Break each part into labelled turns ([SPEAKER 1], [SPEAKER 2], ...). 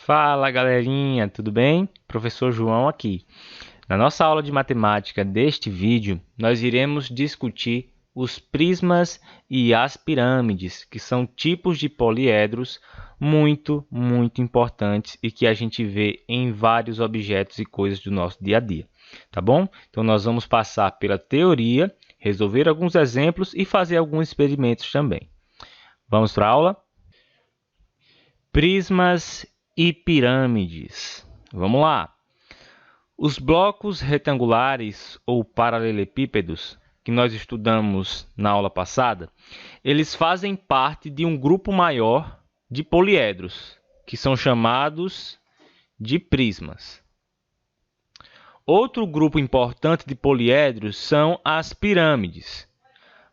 [SPEAKER 1] Fala galerinha, tudo bem? Professor João aqui. Na nossa aula de matemática deste vídeo, nós iremos discutir os prismas e as pirâmides, que são tipos de poliedros muito importantes e que a gente vê em vários objetos e coisas do nosso dia a dia, tá bom? Então nós vamos passar pela teoria, resolver alguns exemplos e fazer alguns experimentos também. Vamos para a aula? Prismas e pirâmides. Vamos lá. Os blocos retangulares ou paralelepípedos, que nós estudamos na aula passada, eles fazem parte de um grupo maior de poliedros, que são chamados de prismas. Outro grupo importante de poliedros são as pirâmides.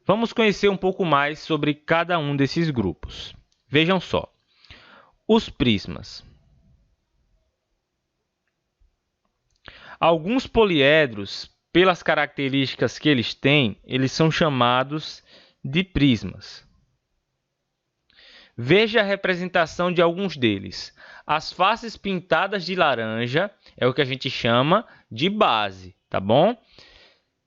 [SPEAKER 1] Vamos conhecer um pouco mais sobre cada um desses grupos. Vejam só. Os prismas. Alguns poliedros, pelas características que eles têm, eles são chamados de prismas. Veja a representação de alguns deles. As faces pintadas de laranja é o que a gente chama de base, tá bom?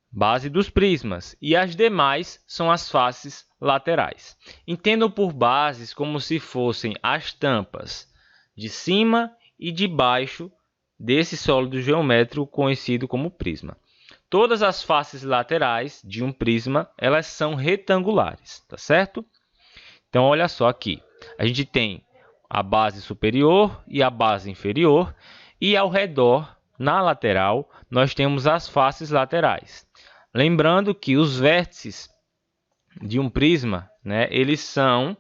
[SPEAKER 1] Base dos prismas. E as demais são as faces laterais. Entendam por bases como se fossem as tampas de cima e de baixo desse sólido geométrico conhecido como prisma. Todas as faces laterais de um prisma, elas são retangulares, tá certo? Então, olha só aqui. A gente tem a base superior e a base inferior, e ao redor, na lateral, nós temos as faces laterais. Lembrando que os vértices de um prisma, eles são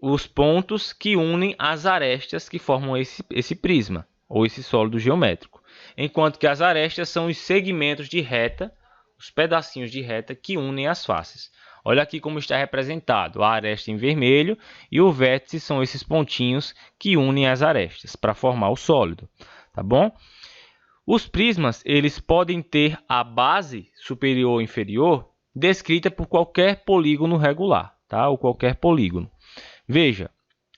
[SPEAKER 1] os pontos que unem as arestas que formam esse prisma, ou esse sólido geométrico. Enquanto que as arestas são os segmentos de reta, os pedacinhos de reta que unem as faces. Olha aqui como está representado a aresta em vermelho e o vértice são esses pontinhos que unem as arestas para formar o sólido, tá bom? Os prismas, eles podem ter a base superior ou inferior descrita por qualquer polígono regular, tá? Ou qualquer polígono. Veja,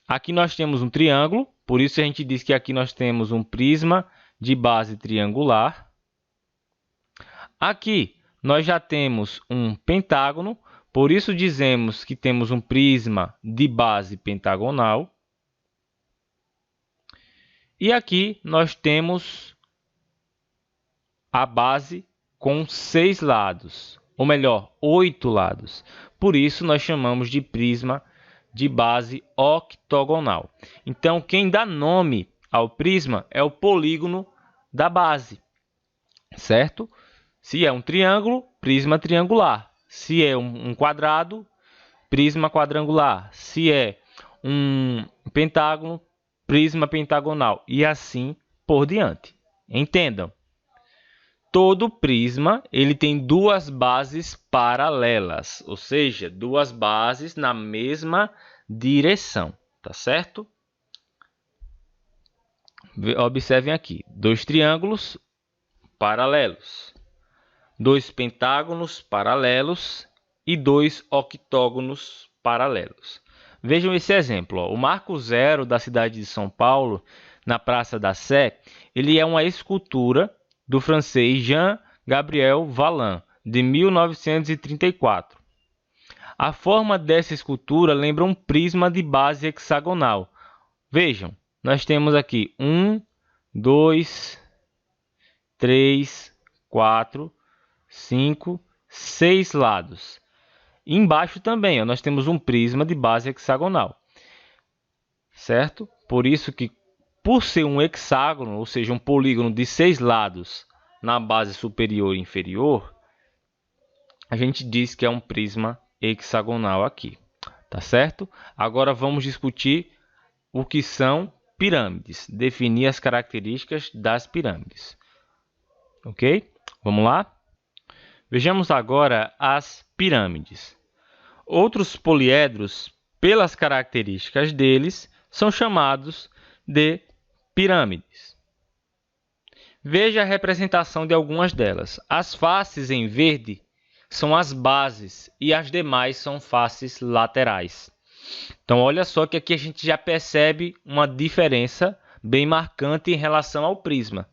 [SPEAKER 1] aqui nós temos um triângulo, por isso a gente diz que aqui nós temos um prisma de base triangular. Aqui nós já temos um pentágono, por isso dizemos que temos um prisma de base pentagonal. E aqui nós temos a base com 6 lados, ou melhor, 8 lados. Por isso nós chamamos de prisma de base octogonal. Então, quem dá nome ao prisma é o polígono da base, certo? Se é um triângulo, prisma triangular. Se é um quadrado, prisma quadrangular. Se é um pentágono, prisma pentagonal. E assim por diante. Entendam. Todo prisma ele tem duas bases paralelas, ou seja, duas bases na mesma direção, tá certo? Observem aqui, 2 triângulos paralelos, 2 pentágonos paralelos e 2 octógonos paralelos. Vejam esse exemplo, ó. O Marco Zero da cidade de São Paulo, na Praça da Sé, ele é uma escultura do francês Jean-Gabriel Vallin, de 1934. A forma dessa escultura lembra um prisma de base hexagonal. Vejam, nós temos aqui 1, 2, 3, 4, 5, 6 lados. E embaixo também, ó, nós temos um prisma de base hexagonal, certo? Por isso que, por ser um hexágono, ou seja, um polígono de 6 lados na base superior e inferior, a gente diz que é um prisma hexagonal aqui, tá certo? Agora vamos discutir o que são pirâmides, definir as características das pirâmides, ok? Vamos lá? Vejamos agora as pirâmides. Outros poliedros, pelas características deles, são chamados de pirâmides. Veja a representação de algumas delas. As faces em verde são as bases e as demais são faces laterais. Então, olha só que aqui a gente já percebe uma diferença bem marcante em relação ao prisma.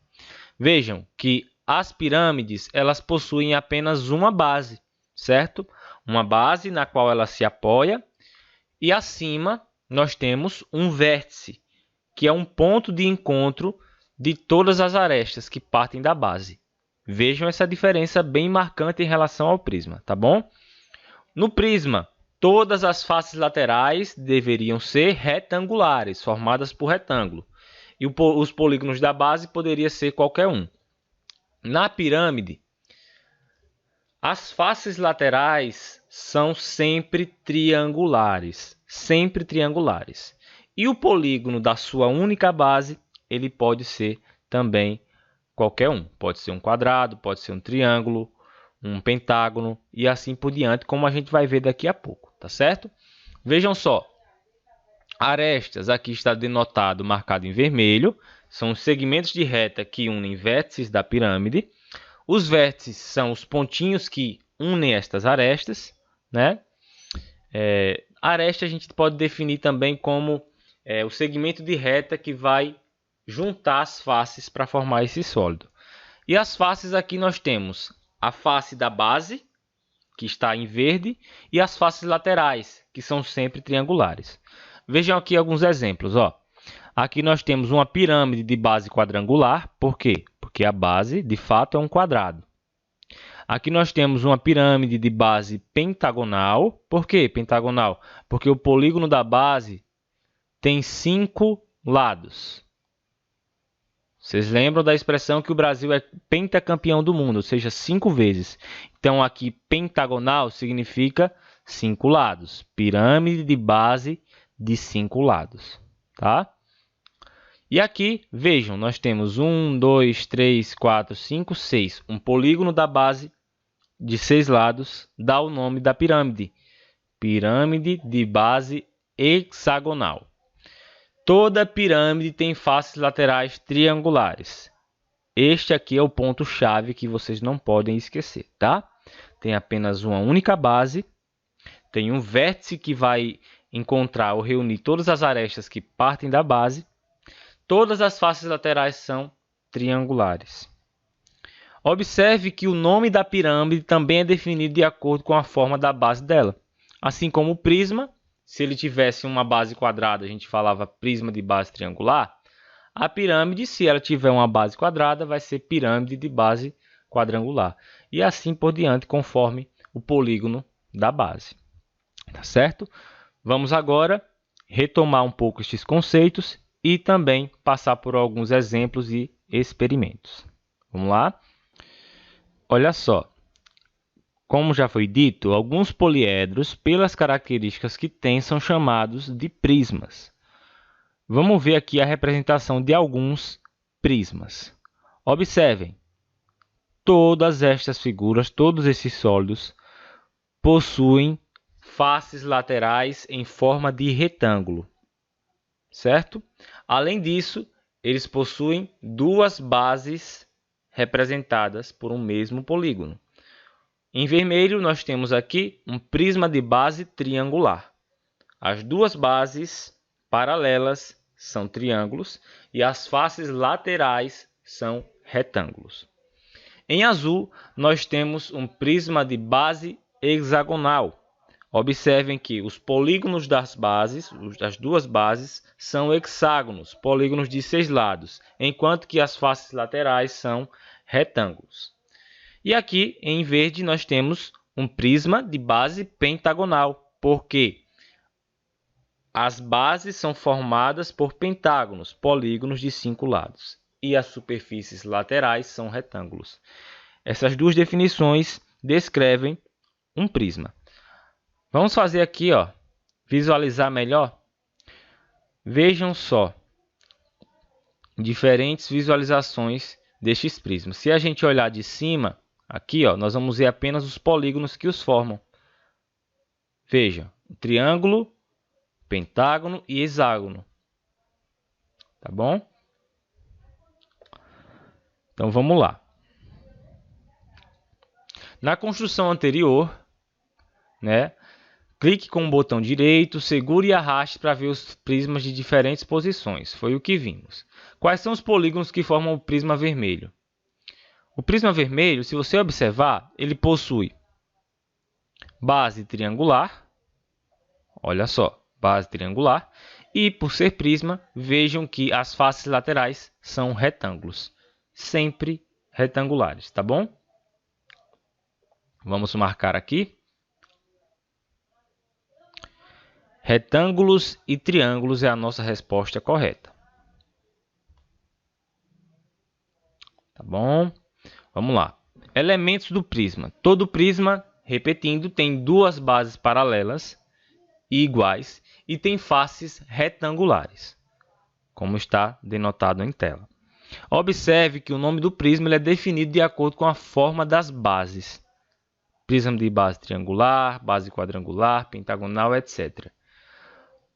[SPEAKER 1] Vejam que as pirâmides, elas possuem apenas uma base, certo? Uma base na qual ela se apoia e acima nós temos um vértice, que é um ponto de encontro de todas as arestas que partem da base. Vejam essa diferença bem marcante em relação ao prisma, tá bom? No prisma, todas as faces laterais deveriam ser retangulares, formadas por retângulo. E os polígonos da base poderia ser qualquer um. Na pirâmide, as faces laterais são sempre triangulares, sempre triangulares. E o polígono da sua única base, ele pode ser também qualquer um. Pode ser um quadrado, pode ser um triângulo, um pentágono e assim por diante, como a gente vai ver daqui a pouco, tá certo? Vejam só, arestas aqui está denotado, marcado em vermelho, são os segmentos de reta que unem vértices da pirâmide. Os vértices são os pontinhos que unem estas arestas, né? Aresta a gente pode definir também como o segmento de reta que vai juntar as faces para formar esse sólido. E as faces aqui nós temos a face da base, que está em verde, e as faces laterais, que são sempre triangulares. Vejam aqui alguns exemplos. Ó. Aqui nós temos uma pirâmide de base quadrangular. Por quê? Porque a base, de fato, é um quadrado. Aqui nós temos uma pirâmide de base pentagonal. Por que pentagonal? Porque o polígono da base tem 5 lados. Vocês lembram da expressão que o Brasil é pentacampeão do mundo, ou seja, 5 vezes. Então, aqui, pentagonal significa 5 lados. Pirâmide de base de 5 lados. Tá? E aqui, vejam, nós temos 1, 2, 3, 4, 5, 6. Um polígono da base de 6 lados dá o nome da pirâmide. Pirâmide de base hexagonal. Toda pirâmide tem faces laterais triangulares. Este aqui é o ponto-chave que vocês não podem esquecer, tá? Tem apenas uma única base, tem um vértice que vai encontrar ou reunir todas as arestas que partem da base. Todas as faces laterais são triangulares. Observe que o nome da pirâmide também é definido de acordo com a forma da base dela. Assim como o prisma, se ele tivesse uma base quadrada, a gente falava prisma de base triangular. A pirâmide, se ela tiver uma base quadrada, vai ser pirâmide de base quadrangular. E assim por diante, conforme o polígono da base. Tá certo? Vamos agora retomar um pouco estes conceitos e também passar por alguns exemplos e experimentos. Vamos lá? Olha só. Como já foi dito, alguns poliedros, pelas características que têm, são chamados de prismas. Vamos ver aqui a representação de alguns prismas. Observem, todas estas figuras, todos esses sólidos, possuem faces laterais em forma de retângulo, certo? Além disso, eles possuem duas bases representadas por um mesmo polígono. Em vermelho, nós temos aqui um prisma de base triangular. As duas bases paralelas são triângulos e as faces laterais são retângulos. Em azul, nós temos um prisma de base hexagonal. Observem que os polígonos das duas bases, são hexágonos, polígonos de 6 lados, enquanto que as faces laterais são retângulos. E aqui, em verde, nós temos um prisma de base pentagonal, porque as bases são formadas por pentágonos, polígonos de 5 lados, e as superfícies laterais são retângulos. Essas duas definições descrevem um prisma. Vamos fazer aqui, ó, visualizar melhor. Vejam só, diferentes visualizações destes prismas. Se a gente olhar de cima, aqui, ó, nós vamos ver apenas os polígonos que os formam. Veja, triângulo, pentágono e hexágono. Tá bom? Então vamos lá. Na construção anterior, né, Clique com o botão direito, segure e arraste para ver os prismas de diferentes posições. Foi o que vimos. Quais são os polígonos que formam o prisma vermelho? O prisma vermelho, se você observar, ele possui base triangular. Olha só, base triangular. E, por ser prisma, vejam que as faces laterais são retângulos. Sempre retangulares, tá bom? Vamos marcar aqui. Retângulos e triângulos é a nossa resposta correta. Tá bom? Vamos lá. Elementos do prisma. Todo prisma, repetindo, tem duas bases paralelas e iguais e tem faces retangulares, como está denotado em tela. Observe que o nome do prisma ele é definido de acordo com a forma das bases. Prisma de base triangular, base quadrangular, pentagonal, etc.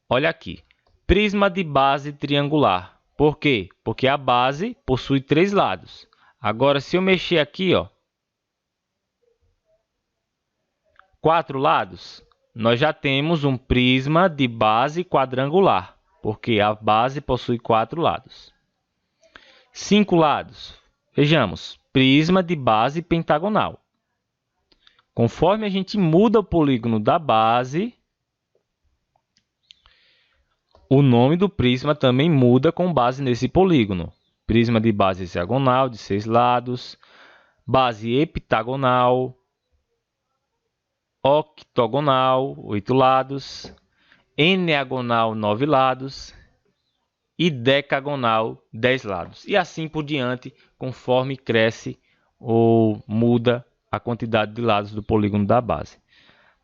[SPEAKER 1] Olha aqui, prisma de base triangular. Por quê? Porque a base possui 3 lados. Agora, se eu mexer aqui, 4 lados, nós já temos um prisma de base quadrangular, porque a base possui 4 lados. 5 lados, vejamos, prisma de base pentagonal. Conforme a gente muda o polígono da base, o nome do prisma também muda com base nesse polígono. Prisma de base hexagonal, de 6 lados. Base heptagonal. Octogonal, 8 lados. Eneagonal, 9 lados. E decagonal, 10 lados. E assim por diante, conforme cresce ou muda a quantidade de lados do polígono da base.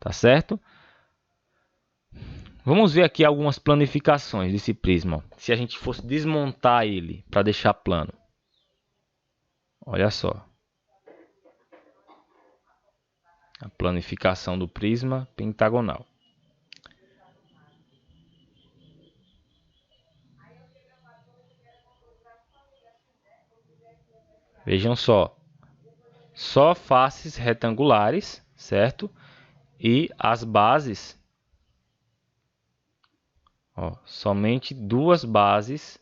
[SPEAKER 1] Tá certo? Vamos ver aqui algumas planificações desse prisma. Se a gente fosse desmontar ele para deixar plano. Olha só. A planificação do prisma pentagonal. Vejam só. Só faces retangulares, certo? E as bases... somente duas bases,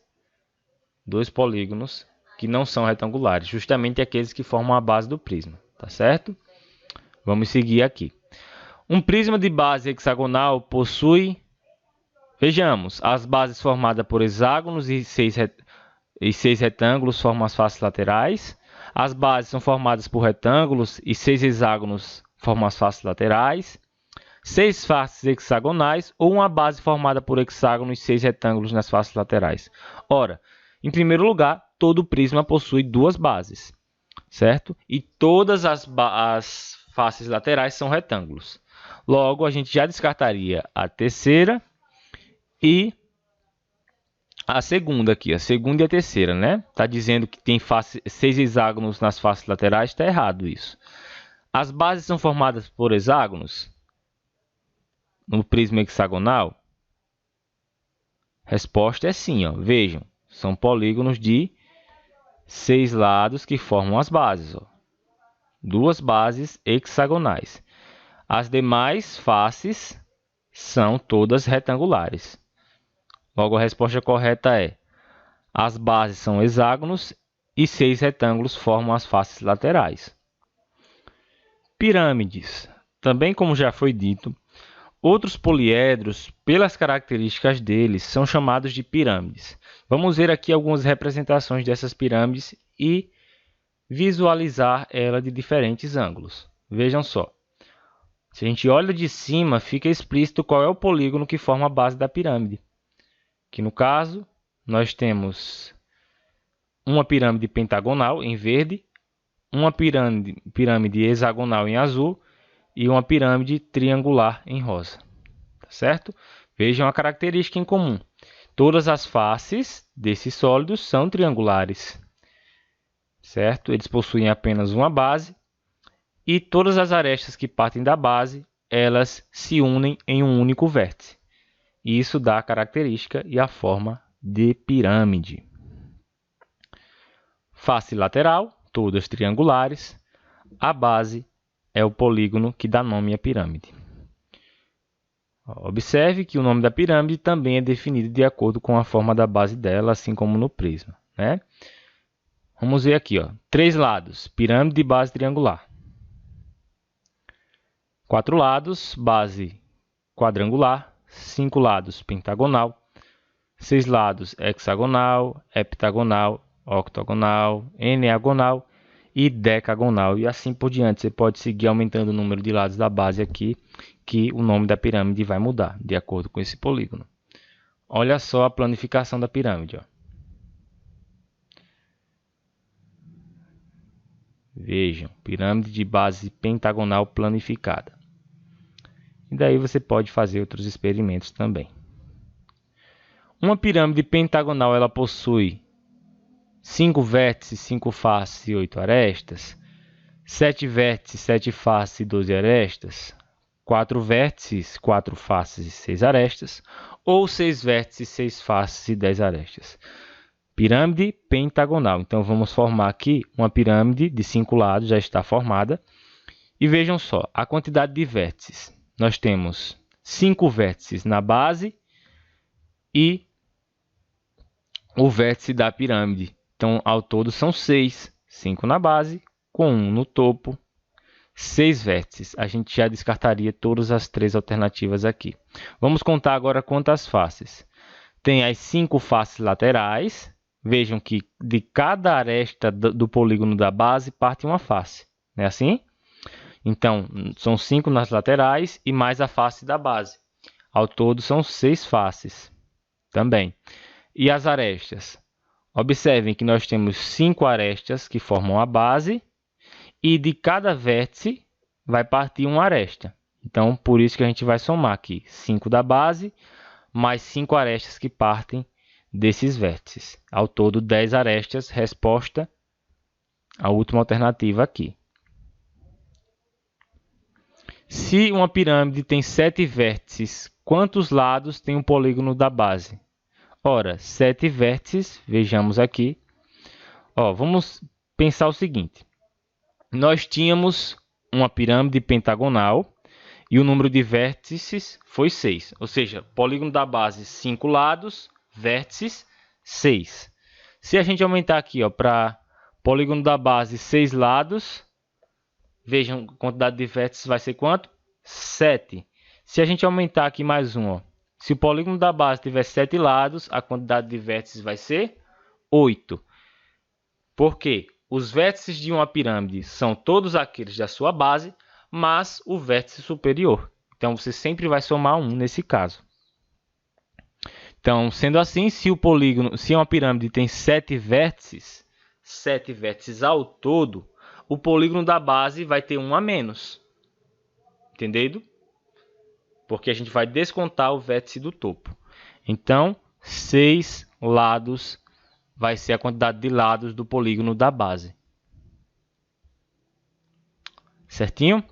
[SPEAKER 1] 2 polígonos que não são retangulares, justamente aqueles que formam a base do prisma, tá certo? Vamos seguir aqui. Um prisma de base hexagonal possui, vejamos, as bases formadas por hexágonos e 6 retângulos formam as faces laterais. As bases são formadas por retângulos e 6 hexágonos formam as faces laterais. 6 faces hexagonais ou uma base formada por hexágonos e 6 retângulos nas faces laterais. Ora, em primeiro lugar, todo prisma possui 2 bases, certo? E todas as faces laterais são retângulos. Logo, a gente já descartaria a terceira e a segunda aqui, a segunda e a terceira, né? Está dizendo que tem 6 hexágonos nas faces laterais, está errado isso. As bases são formadas por hexágonos no prisma hexagonal? Resposta é sim, vejam, são polígonos de 6 lados que formam as bases, 2 bases hexagonais. As demais faces são todas retangulares. Logo, a resposta correta é: as bases são hexágonos e 6 retângulos formam as faces laterais. Pirâmides. Também, como já foi dito, outros poliedros, pelas características deles, são chamados de pirâmides. Vamos ver aqui algumas representações dessas pirâmides e visualizar ela de diferentes ângulos. Vejam só. Se a gente olha de cima, fica explícito qual é o polígono que forma a base da pirâmide. Que no caso, nós temos uma pirâmide pentagonal em verde, uma pirâmide hexagonal em azul e uma pirâmide triangular em rosa, tá certo? Vejam a característica em comum. Todas as faces desses sólidos são triangulares, certo? Eles possuem apenas uma base e todas as arestas que partem da base, elas se unem em um único vértice. E isso dá a característica e a forma de pirâmide. Face lateral, todas triangulares. A base é o polígono que dá nome à pirâmide. Observe que o nome da pirâmide também é definido de acordo com a forma da base dela, assim como no prisma, né? Vamos ver aqui, ó. 3 lados, pirâmide de base triangular. 4 lados, base quadrangular. 5 lados, pentagonal. 6 lados, hexagonal, heptagonal, octogonal, eneagonal e decagonal. E assim por diante. Você pode seguir aumentando o número de lados da base aqui, que o nome da pirâmide vai mudar, de acordo com esse polígono. Olha só a planificação da pirâmide, ó. Vejam, pirâmide de base pentagonal planificada. E daí você pode fazer outros experimentos também. Uma pirâmide pentagonal ela possui 5 vértices, 5 faces e 8 arestas, 7 vértices, 7 faces e 12 arestas, 4 vértices, 4 faces e 6 arestas, ou 6 vértices, 6 faces e 10 arestas. Pirâmide pentagonal. Então, vamos formar aqui uma pirâmide de 5 lados, já está formada. E vejam só, a quantidade de vértices. Nós temos 5 vértices na base e o vértice da pirâmide. Então, ao todo são 6. 5 na base, com 1 no topo. 6 vértices. A gente já descartaria todas as 3 alternativas aqui. Vamos contar agora quantas faces. Tem as 5 faces laterais. Vejam que de cada aresta do polígono da base parte uma face. Não é assim? Então, são 5 nas laterais e mais a face da base. Ao todo, são 6 faces também. E as arestas? Observem que nós temos 5 arestas que formam a base e de cada vértice vai partir uma aresta. Então, por isso que a gente vai somar aqui 5 da base mais 5 arestas que partem desses vértices. Ao todo, 10 arestas, resposta à última alternativa aqui. Se uma pirâmide tem 7 vértices, quantos lados tem o polígono da base? Ora, 7 vértices, vejamos aqui. Vamos pensar o seguinte. Nós tínhamos uma pirâmide pentagonal e o número de vértices foi 6. Ou seja, polígono da base, 5 lados, vértices, 6. Se a gente aumentar aqui para polígono da base, 6 lados, vejam, a quantidade de vértices vai ser quanto? 7. Se a gente aumentar aqui mais um, se o polígono da base tiver 7 lados, a quantidade de vértices vai ser 8. Por quê? Os vértices de uma pirâmide são todos aqueles da sua base, mas o vértice superior. Então, você sempre vai somar 1 nesse caso. Então, sendo assim, se uma pirâmide tem 7 vértices ao todo, o polígono da base vai ter 1 a menos. Entendido? Porque a gente vai descontar o vértice do topo. Então, 6 lados vai ser a quantidade de lados do polígono da base. Certinho?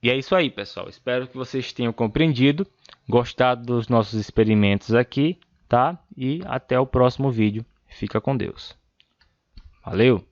[SPEAKER 1] E é isso aí, pessoal. Espero que vocês tenham compreendido, gostado dos nossos experimentos aqui, tá? E até o próximo vídeo. Fica com Deus. Valeu!